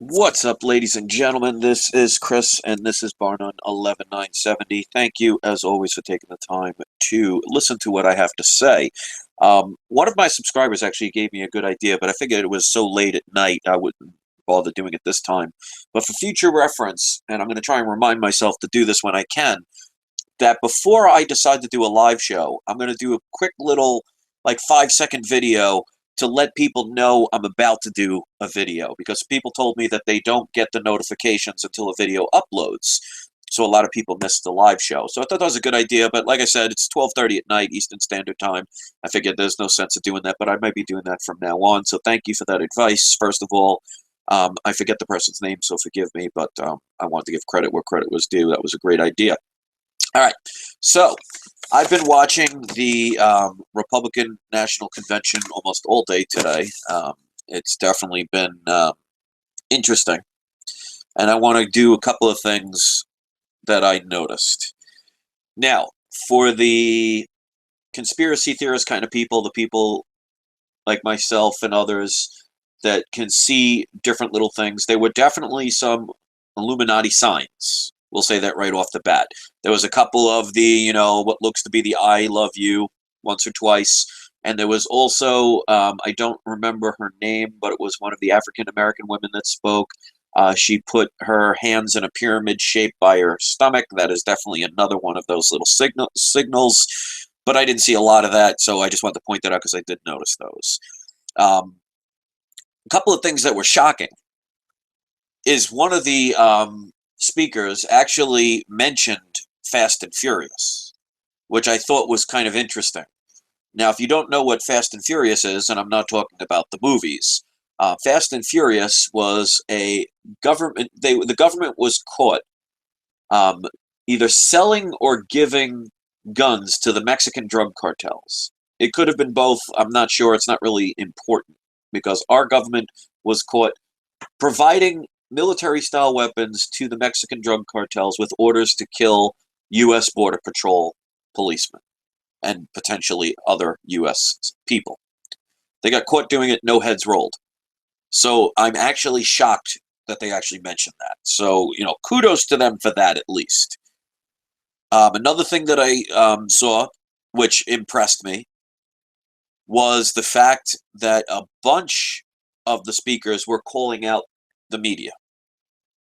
What's up, ladies and gentlemen? This is Chris, and this is Barnum 11970. Thank you, as always, for taking the time to listen to what I have to say. One of my subscribers actually gave me a good idea, but I figured it was so late at night I wouldn't bother doing it this time. But for future reference, and I'm going to try and remind myself to do this when I can, that before I decide to do a live show, I'm going to do a quick little, like 5-second video to let people know I'm about to do a video, because people told me that they don't get the notifications until a video uploads. So a lot of people missed the live show. So I thought that was a good idea, but like I said, it's 12:30 at night Eastern Standard Time. I figured there's no sense of doing that, but I might be doing that from now on. So thank you for that advice. First of all, I forget the person's name, so forgive me, but I want to give credit where credit was due. That was a great idea. All right, so I've been watching the Republican National Convention almost all day today. It's definitely been interesting, and I want to do a couple of things that I noticed. Now, for the conspiracy theorist kind of people, the people like myself and others that can see different little things, there were definitely some Illuminati signs. We'll say that right off the bat. There was a couple of the, what looks to be the I love you once or twice. And there was also, I don't remember her name, but it was one of the African American women that spoke. She put her hands in a pyramid shape by her stomach. That is definitely another one of those little signals. But I didn't see a lot of that, so I just wanted to point that out because I did notice those. A couple of things that were shocking is one of the speakers actually mentioned Fast and Furious, which I thought was kind of interesting. Now, if you don't know what Fast and Furious is, and I'm not talking about the movies, Fast and Furious was a government. The government was caught either selling or giving guns to the Mexican drug cartels. It could have been both. I'm not sure. It's not really important because our government was caught providing military-style weapons to the Mexican drug cartels with orders to kill U.S. Border Patrol policemen and potentially other U.S. people. They got caught doing it, no heads rolled. So I'm actually shocked that they actually mentioned that. So, kudos to them for that at least. Another thing that I saw, which impressed me, was the fact that a bunch of the speakers were calling out the media,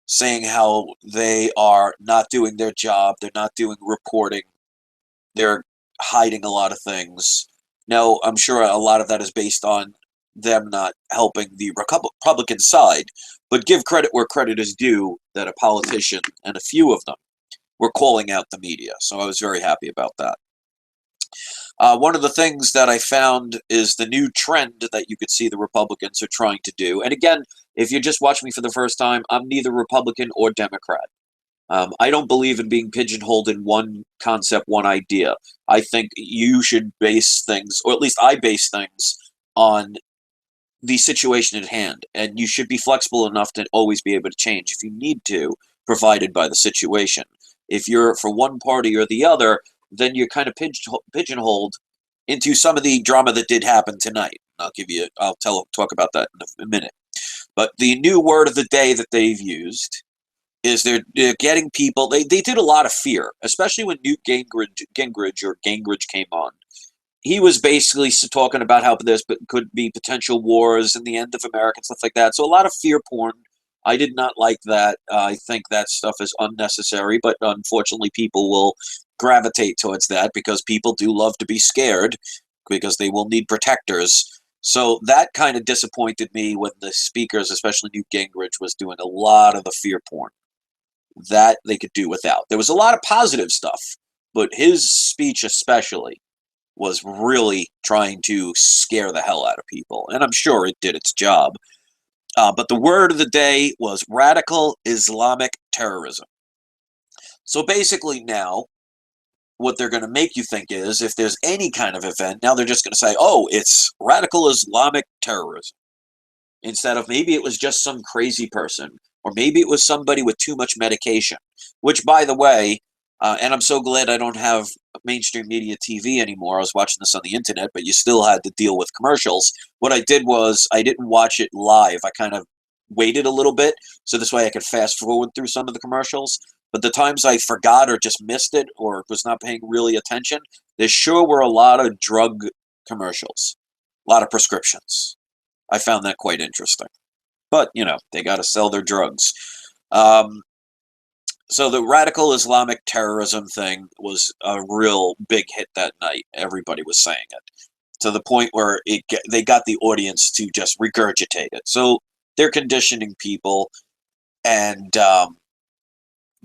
saying how they are not doing their job, they're not doing reporting, they're hiding a lot of things. Now, I'm sure a lot of that is based on them not helping the Republican side, but give credit where credit is due that a politician and a few of them were calling out the media. So I was very happy about that. One of the things that I found is the new trend that you could see the Republicans are trying to do. And again, if you're just watching me for the first time, I'm neither Republican or Democrat. I don't believe in being pigeonholed in one concept, one idea. I think you should base things, or at least I base things, on the situation at hand. And you should be flexible enough to always be able to change if you need to, provided by the situation. If you're for one party or the other, then you're kind of pigeonholed into some of the drama that did happen tonight. Talk about that in a minute. But the new word of the day that they've used is they're getting people. They did a lot of fear, especially when Newt Gingrich came on. He was basically talking about how there could be potential wars and the end of America and stuff like that. So a lot of fear porn. I did not like that. I think that stuff is unnecessary, but unfortunately people will gravitate towards that because people do love to be scared because they will need protectors. So that kind of disappointed me when the speakers, especially Newt Gingrich, was doing a lot of the fear porn. That they could do without. There was a lot of positive stuff, but his speech especially was really trying to scare the hell out of people, and I'm sure it did its job. But the word of the day was radical Islamic terrorism. So basically now, what they're going to make you think is, if there's any kind of event, now they're just going to say, oh, it's radical Islamic terrorism. Instead of maybe it was just some crazy person, or maybe it was somebody with too much medication, which, by the way, and I'm so glad I don't have mainstream media TV anymore. I was watching this on the internet, but you still had to deal with commercials. What I did was I didn't watch it live. I kind of waited a little bit, so this way I could fast forward through some of the commercials. But the times I forgot or just missed it or was not paying really attention, there sure were a lot of drug commercials, a lot of prescriptions. I found that quite interesting. But, they got to sell their drugs. So the radical Islamic terrorism thing was a real big hit that night. Everybody was saying it, to the point where they got the audience to just regurgitate it. So they're conditioning people, and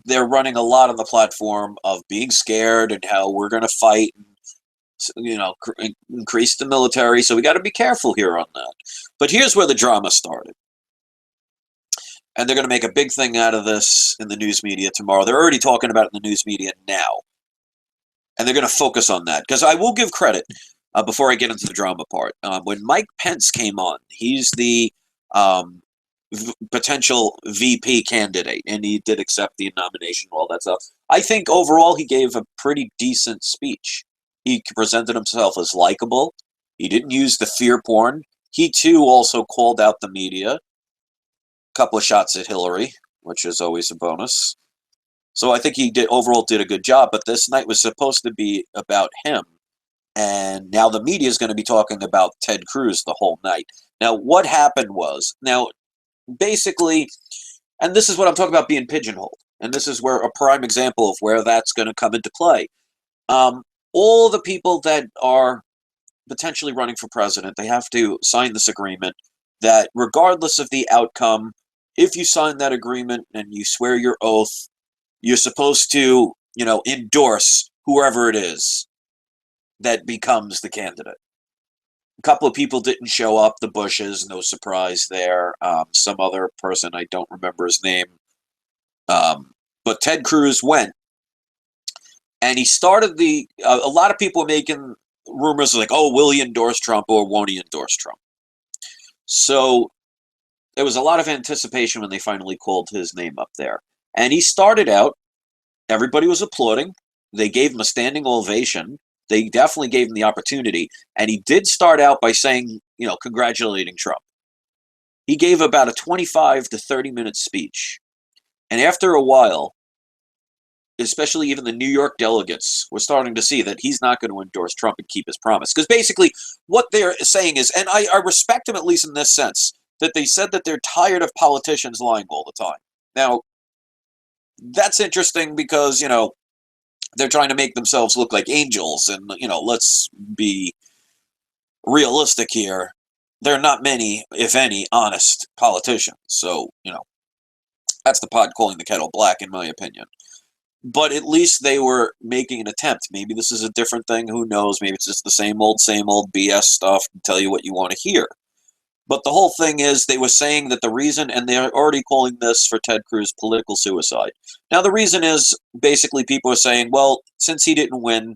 they're running a lot on the platform of being scared and how we're going to fight and, increase the military. So we got to be careful here on that. But here's where the drama started. And they're going to make a big thing out of this in the news media tomorrow. They're already talking about it in the news media now. And they're going to focus on that. Because I will give credit, before I get into the drama part. When Mike Pence came on, he's the potential VP candidate. And he did accept the nomination, all that stuff. I think overall he gave a pretty decent speech. He presented himself as likable. He didn't use the fear porn. He, too, also called out the media. Couple of shots at Hillary, which is always a bonus. So I think he overall did a good job, but this night was supposed to be about him. And now the media is going to be talking about Ted Cruz the whole night. Now, what happened was, basically, and this is what I'm talking about being pigeonholed, and this is where a prime example of where that's going to come into play. All the people that are potentially running for president, they have to sign this agreement that regardless of the outcome, if you sign that agreement and you swear your oath, you're supposed to, endorse whoever it is that becomes the candidate. A couple of people didn't show up, the Bushes, no surprise there. Some other person, I don't remember his name. But Ted Cruz went. And he started a lot of people were making rumors like, oh, will he endorse Trump or won't he endorse Trump? So there was a lot of anticipation when they finally called his name up there. And he started out, everybody was applauding. They gave him a standing ovation. They definitely gave him the opportunity. And he did start out by saying, congratulating Trump. He gave about a 25 to 30-minute speech. And after a while, especially even the New York delegates were starting to see that he's not going to endorse Trump and keep his promise. Because basically what they're saying is, and I respect him at least in this sense, that they said that they're tired of politicians lying all the time. Now, that's interesting because, they're trying to make themselves look like angels. And, let's be realistic here. There are not many, if any, honest politicians. So, that's the pot calling the kettle black, in my opinion. But at least they were making an attempt. Maybe this is a different thing. Who knows? Maybe it's just the same old BS stuff to tell you what you want to hear. But the whole thing is they were saying that the reason, and they're already calling this for Ted Cruz political suicide. Now, the reason is basically people are saying, well, since he didn't win,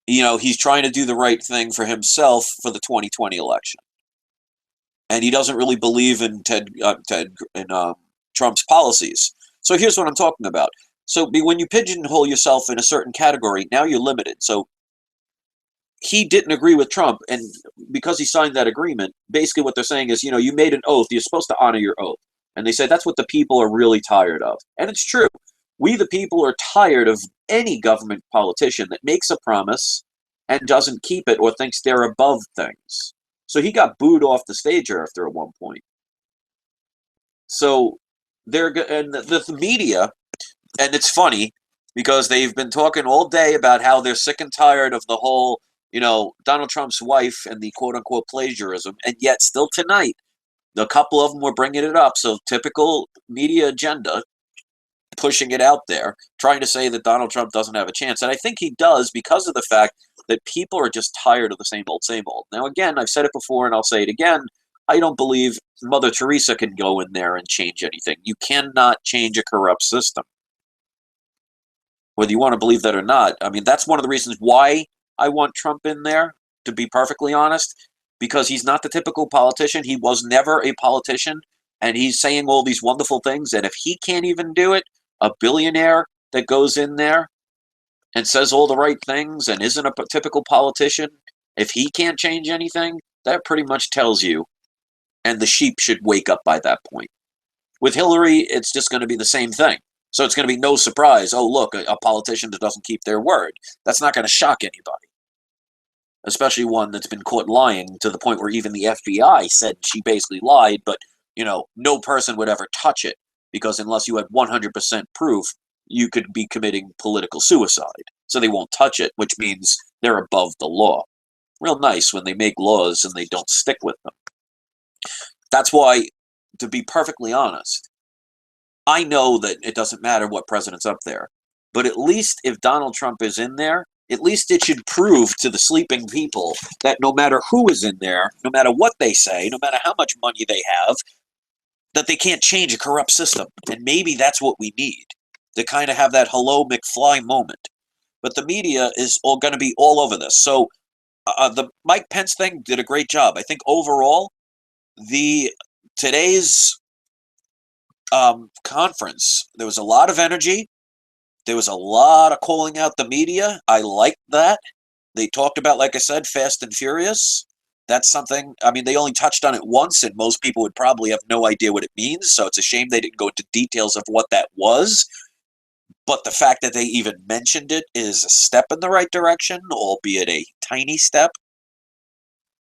he's trying to do the right thing for himself for the 2020 election. And he doesn't really believe in Trump's policies. So here's what I'm talking about. So when you pigeonhole yourself in a certain category, now you're limited. So he didn't agree with Trump, and because he signed that agreement, basically what they're saying is, you made an oath, you're supposed to honor your oath. And they say that's what the people are really tired of. And it's true. We, the people, are tired of any government politician that makes a promise and doesn't keep it or thinks they're above things. So he got booed off the stage after at one point. So the media, and it's funny because they've been talking all day about how they're sick and tired of the whole, Donald Trump's wife and the quote-unquote plagiarism, and yet still tonight, a couple of them were bringing it up. So typical media agenda, pushing it out there, trying to say that Donald Trump doesn't have a chance. And I think he does because of the fact that people are just tired of the same old, same old. Now, again, I've said it before and I'll say it again. I don't believe Mother Teresa can go in there and change anything. You cannot change a corrupt system. Whether you want to believe that or not. I mean, that's one of the reasons why I want Trump in there, to be perfectly honest, because he's not the typical politician. He was never a politician, and he's saying all these wonderful things, and if he can't even do it, a billionaire that goes in there and says all the right things and isn't a typical politician, if he can't change anything, that pretty much tells you, and the sheep should wake up by that point. With Hillary, it's just going to be the same thing. So it's going to be no surprise. Oh, look, a politician that doesn't keep their word. That's not going to shock anybody, especially one that's been caught lying to the point where even the FBI said she basically lied, but, no person would ever touch it because unless you had 100% proof, you could be committing political suicide. So they won't touch it, which means they're above the law. Real nice when they make laws and they don't stick with them. That's why, to be perfectly honest, I know that it doesn't matter what president's up there, but at least if Donald Trump is in there, at least it should prove to the sleeping people that no matter who is in there, no matter what they say, no matter how much money they have, that they can't change a corrupt system. And maybe that's what we need, to kind of have that hello McFly moment. But the media is all going to be all over this. So the Mike Pence thing did a great job. I think overall, today's conference, there was a lot of energy. There was a lot of calling out the media. I liked that. They talked about, like I said, Fast and Furious. That's something, I mean, they only touched on it once, and most people would probably have no idea what it means, so it's a shame they didn't go into details of what that was. But the fact that they even mentioned it is a step in the right direction, albeit a tiny step.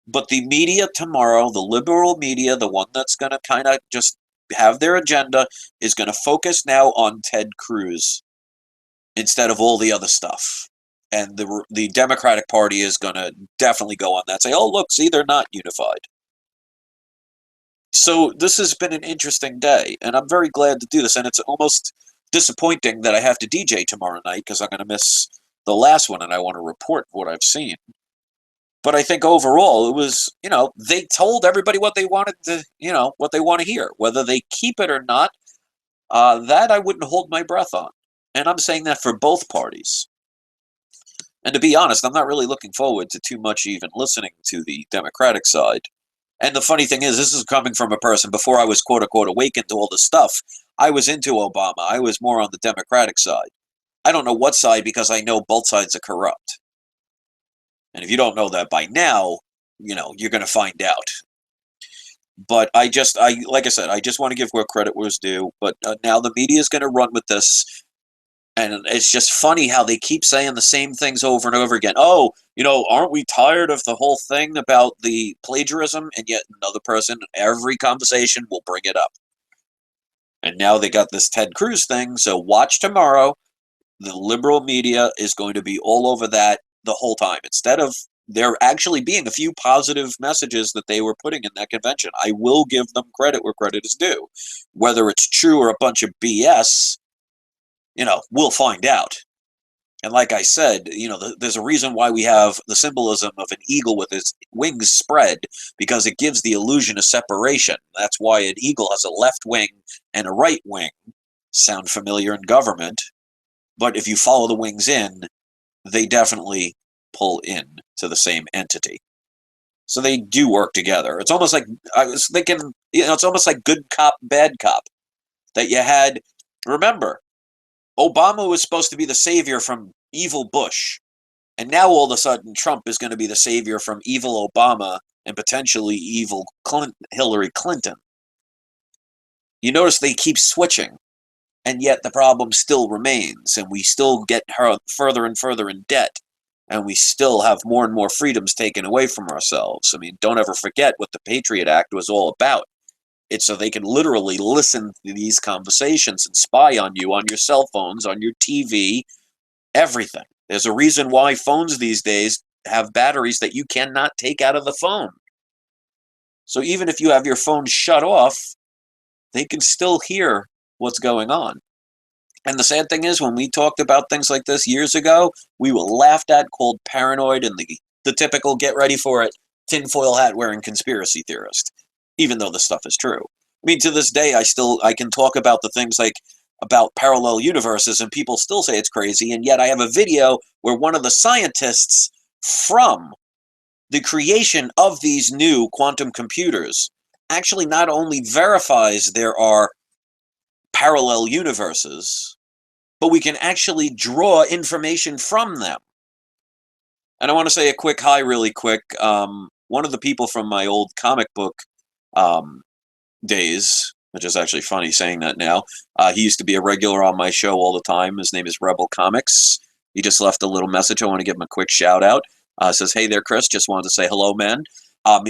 But the media tomorrow, the liberal media, the one that's going to kind of just have their agenda, is going to focus now on Ted Cruz instead of all the other stuff. And the Democratic Party is going to definitely go on that. Say, oh, look, see, they're not unified. So this has been an interesting day, and I'm very glad to do this. And it's almost disappointing that I have to DJ tomorrow night because I'm going to miss the last one, and I want to report what I've seen. But I think overall, it was, they told everybody what they wanted to, what they want to hear. Whether they keep it or not, that I wouldn't hold my breath on. And I'm saying that for both parties. And to be honest, I'm not really looking forward to too much even listening to the Democratic side. And the funny thing is, this is coming from a person, before I was quote-unquote awakened to all this stuff, I was into Obama. I was more on the Democratic side. I don't know what side because I know both sides are corrupt. And if you don't know that by now, you're going to find out. But like I said, I just want to give where credit was due. But now the media is going to run with this. And it's just funny how they keep saying the same things over and over again. Oh, aren't we tired of the whole thing about the plagiarism? And yet another person, every conversation will bring it up. And now they got this Ted Cruz thing. So watch tomorrow. The liberal media is going to be all over that the whole time. Instead of there actually being a few positive messages that they were putting in that convention. I will give them credit where credit is due. Whether it's true or a bunch of BS, we'll find out. And like I said, there's a reason why we have the symbolism of an eagle with its wings spread, because it gives the illusion of separation. That's why an eagle has a left wing and a right wing. Sound familiar in government. But if you follow the wings in, they definitely pull in to the same entity. So they do work together. It's almost like, I was thinking, it's almost like good cop, bad cop. That you had, remember, Obama was supposed to be the savior from evil Bush. And now all of a sudden Trump is going to be the savior from evil Obama and potentially evil Hillary Clinton. You notice they keep switching. And yet the problem still remains. And we still get further and further in debt. And we still have more and more freedoms taken away from ourselves. I mean, don't ever forget what the Patriot Act was all about. It's so they can literally listen to these conversations and spy on you, on your cell phones, on your TV, everything. There's a reason why phones these days have batteries that you cannot take out of the phone. So even if you have your phone shut off, they can still hear what's going on. And the sad thing is, when we talked about things like this years ago, we were laughed at, called paranoid, and the typical get ready for it, tinfoil hat wearing conspiracy theorist. Even though this stuff is true. I mean, to this day, I can talk about the things like about parallel universes, and people still say it's crazy, and yet I have a video where one of the scientists from the creation of these new quantum computers actually not only verifies there are parallel universes, but we can actually draw information from them. And I want to say a quick hi really quick. One of the people from my old comic book days, which is actually funny saying that now. He used to be a regular on my show all the time. His name is Rebel Comics. He just left a little message. I want to give him a quick shout out. Says, hey there, Chris. Just wanted to say hello, man.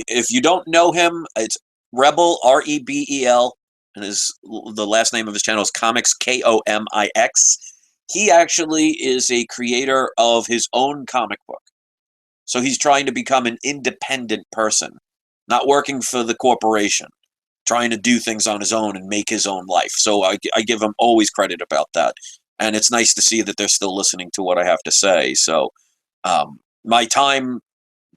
If you don't know him, it's Rebel, Rebel, and the last name of his channel is Comics, Komix. He actually is a creator of his own comic book. So he's trying to become an independent person, not working for the corporation, trying to do things on his own and make his own life. So I give him always credit about that. And it's nice to see that they're still listening to what I have to say. So my time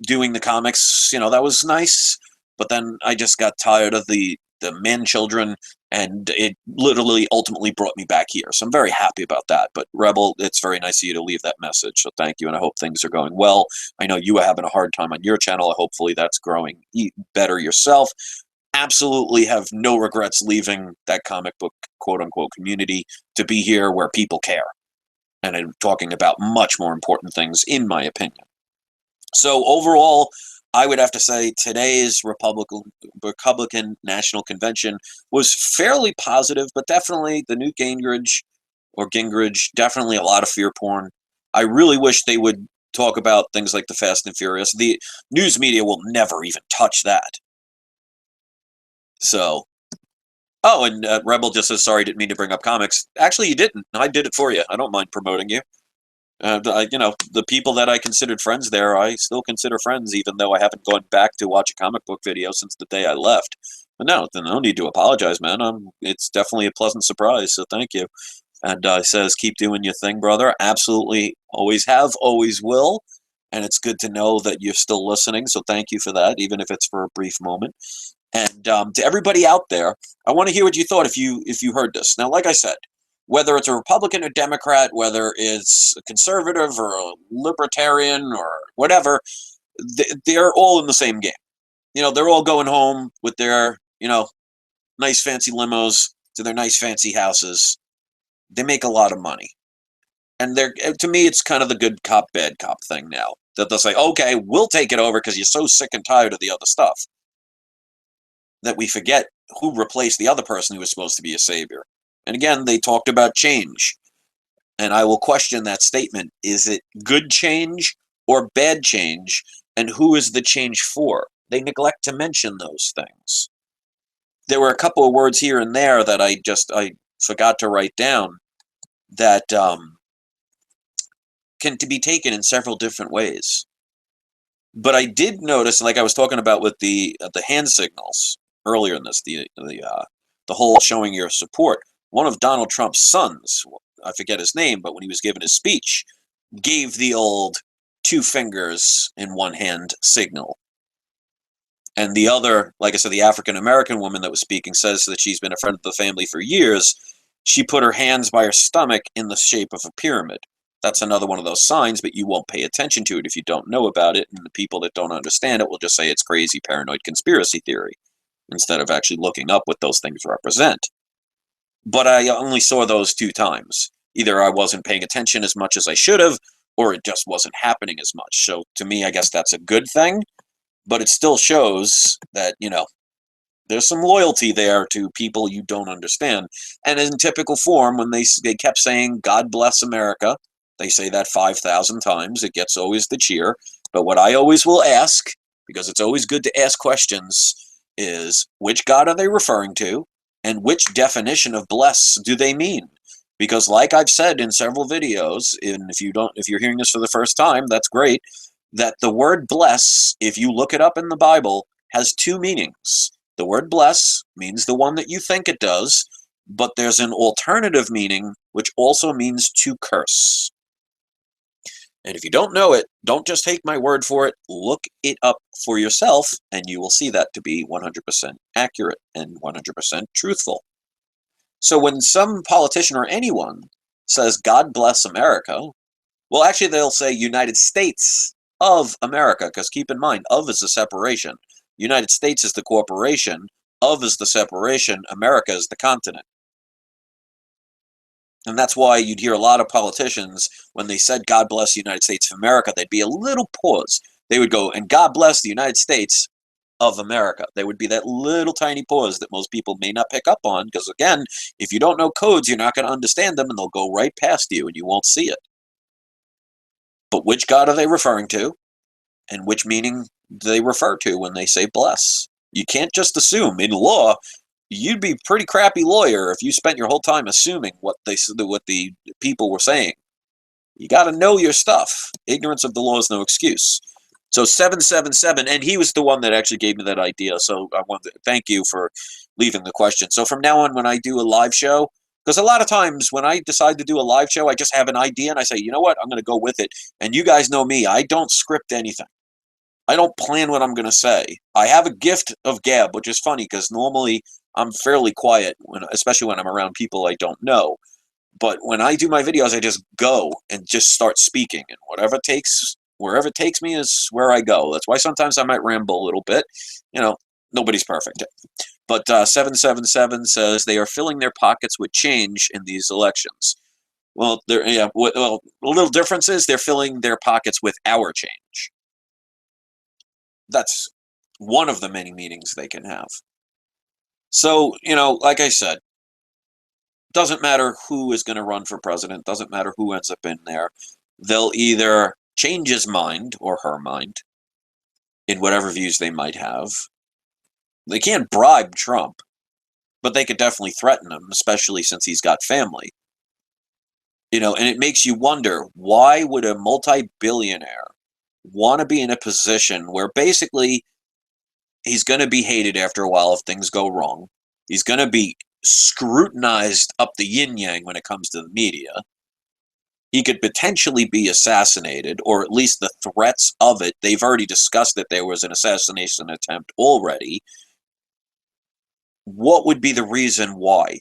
doing the comics, that was nice. But then I just got tired of the man children, and it literally ultimately brought me back here. So I'm very happy about that. But Rebel, it's very nice of you to leave that message. So thank you, and I hope things are going well. I know you are having a hard time on your channel. Hopefully that's growing better yourself. Absolutely have no regrets leaving that comic book quote-unquote community to be here where people care. And I'm talking about much more important things, in my opinion. So overall, I would have to say today's Republican National Convention was fairly positive, but definitely the Newt Gingrich, definitely a lot of fear porn. I really wish they would talk about things like the Fast and Furious. The news media will never even touch that. So, oh, and Rebel just says, sorry, didn't mean to bring up comics. Actually, you didn't. I did it for you. I don't mind promoting you. The people that I considered friends there, I still consider friends, even though I haven't gone back to watch a comic book video since the day I left. But no need to apologize, man. It's definitely a pleasant surprise, so thank you. And says, keep doing your thing, brother. Absolutely, always have, always will. And it's good to know that you're still listening, so thank you for that, even if it's for a brief moment. And to everybody out there, I want to hear what you thought if you heard this. Now, like I said, whether it's a Republican or Democrat, whether it's a conservative or a libertarian or whatever, they're all in the same game. They're all going home with their, nice fancy limos to their nice fancy houses. They make a lot of money. And to me, it's kind of the good cop, bad cop thing now. That they'll say, okay, we'll take it over because you're so sick and tired of the other stuff. That we forget who replaced the other person who was supposed to be a savior. And again, they talked about change. And I will question that statement. Is it good change or bad change? And who is the change for? They neglect to mention those things. There were a couple of words here and there that I forgot to write down that can be taken in several different ways. But I did notice, like I was talking about with the hand signals earlier in this, the whole showing your support. One of Donald Trump's sons, I forget his name, but when he was giving his speech, gave the old 2 fingers in one hand signal. And the other, like I said, the African-American woman that was speaking says that she's been a friend of the family for years. She put her hands by her stomach in the shape of a pyramid. That's another one of those signs, but you won't pay attention to it if you don't know about it. And the people that don't understand it will just say it's crazy, paranoid conspiracy theory, instead of actually looking up what those things represent. But I only saw those 2 times. Either I wasn't paying attention as much as I should have, or it just wasn't happening as much. So to me, I guess that's a good thing, but it still shows that, there's some loyalty there to people you don't understand. And in typical form, when they kept saying, God bless America, they say that 5,000 times, it gets always the cheer. But what I always will ask, because it's always good to ask questions, is which God are they referring to? And which definition of bless do they mean? Because like I've said in several videos, and if you're hearing this for the first time, that's great, that the word bless, if you look it up in the Bible, has 2 meanings. The word bless means the one that you think it does, but there's an alternative meaning which also means to curse. And if you don't know it, don't just take my word for it. Look it up for yourself, and you will see that to be 100% accurate and 100% truthful. So when some politician or anyone says, God bless America, well, actually, they'll say United States of America, because keep in mind, of is the separation. United States is the corporation, of is the separation, America is the continent. And that's why you'd hear a lot of politicians, when they said, God bless the United States of America, they'd be a little pause. They would go, and God bless the United States, of America. They would be that little tiny pause that most people may not pick up on, because again, if you don't know codes, you're not going to understand them, and they'll go right past you and you won't see it. But which God are they referring to? And which meaning do they refer to when they say bless? You can't just assume. In law, you'd be a pretty crappy lawyer if you spent your whole time assuming what the people were saying. You got to know your stuff. Ignorance of the law is no excuse. So 777, and he was the one that actually gave me that idea. So I want to thank you for leaving the question. So from now on, when I do a live show, because a lot of times when I decide to do a live show, I just have an idea and I say, you know what, I'm going to go with it. And you guys know me, I don't script anything. I don't plan what I'm going to say. I have a gift of gab, which is funny because normally I'm fairly quiet, especially when I'm around people I don't know. But when I do my videos, I just go and just start speaking. And wherever it takes me is where I go. That's why sometimes I might ramble a little bit. Nobody's perfect. But 777 says they are filling their pockets with change in these elections. Well, the little difference is they're filling their pockets with our change. That's one of the many meanings they can have. So, like I said, doesn't matter who is going to run for president, doesn't matter who ends up in there. They'll either change his mind or her mind in whatever views they might have. They can't bribe Trump, but they could definitely threaten him, especially since he's got family. And it makes you wonder, why would a multi-billionaire want to be in a position where basically he's going to be hated after a while if things go wrong. He's going to be scrutinized up the yin-yang when it comes to the media. He could potentially be assassinated, or at least the threats of it. They've already discussed that there was an assassination attempt already. What would be the reason why?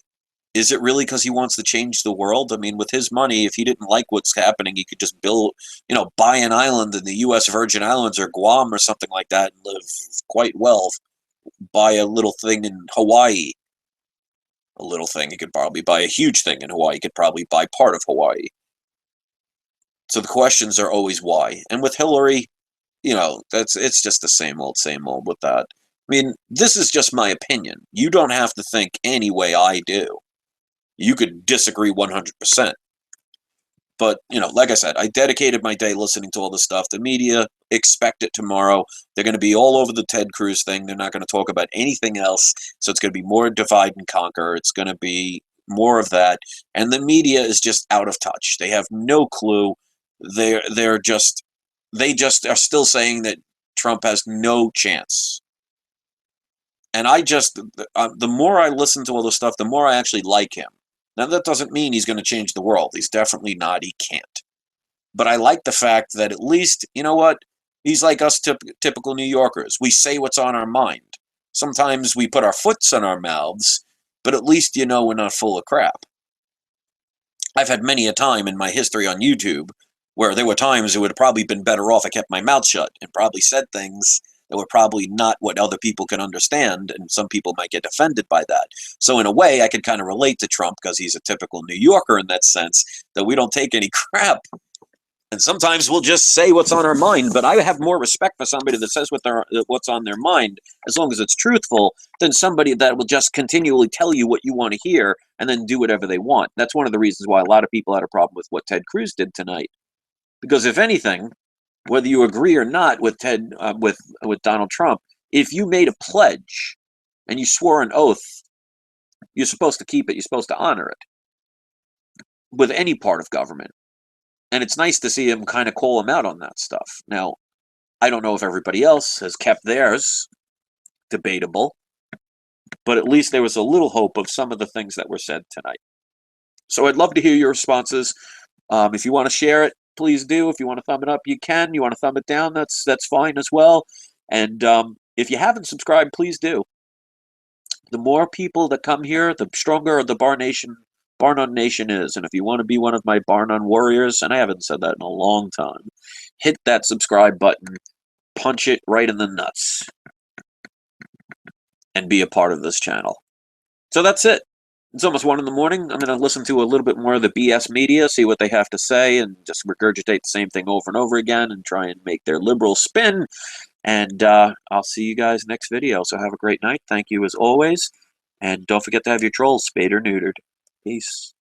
Is it really because he wants to change the world? I mean, with his money, if he didn't like what's happening, he could just buy an island in the U.S. Virgin Islands or Guam or something like that and live quite well. Buy a little thing in Hawaii. A little thing. He could probably buy a huge thing in Hawaii. He could probably buy part of Hawaii. So the questions are always why. And with Hillary, it's just the same old with that. I mean, this is just my opinion. You don't have to think any way I do. You could disagree 100%. But, like I said, I dedicated my day listening to all this stuff. The media, expect it tomorrow. They're going to be all over the Ted Cruz thing. They're not going to talk about anything else. So it's going to be more divide and conquer. It's going to be more of that. And the media is just out of touch. They have no clue. They just are still saying that Trump has no chance. And the more I listen to all this stuff, the more I actually like him. Now, that doesn't mean he's going to change the world. He's definitely not. He can't. But I like the fact that at least, you know what? He's like us typical New Yorkers. We say what's on our mind. Sometimes we put our foots in our mouths, but at least we're not full of crap. I've had many a time in my history on YouTube where there were times it would have probably been better off I kept my mouth shut and probably said things that were probably not what other people can understand, and some people might get offended by that. So in a way, I can kind of relate to Trump because he's a typical New Yorker in that sense, that we don't take any crap. And sometimes we'll just say what's on our mind, but I have more respect for somebody that says what's on their mind, as long as it's truthful, than somebody that will just continually tell you what you want to hear and then do whatever they want. That's one of the reasons why a lot of people had a problem with what Ted Cruz did tonight. Because if anything, whether you agree or not with with Donald Trump, if you made a pledge and you swore an oath, you're supposed to keep it. You're supposed to honor it with any part of government. And it's nice to see him kind of call him out on that stuff. Now, I don't know if everybody else has kept theirs. Debatable. But at least there was a little hope of some of the things that were said tonight. So I'd love to hear your responses. If you want to share it, please do. If you want to thumb it up, you can. You want to thumb it down, that's fine as well. And if you haven't subscribed, please do. The more people that come here, the stronger the Bar None Nation is. And if you want to be one of my Bar None warriors, and I haven't said that in a long time, hit that subscribe button, punch it right in the nuts, and be a part of this channel. So that's it. It's almost 1 in the morning. I'm going to listen to a little bit more of the BS media, see what they have to say, and just regurgitate the same thing over and over again and try and make their liberal spin. And I'll see you guys next video. So have a great night. Thank you as always. And don't forget to have your trolls spayed or neutered. Peace.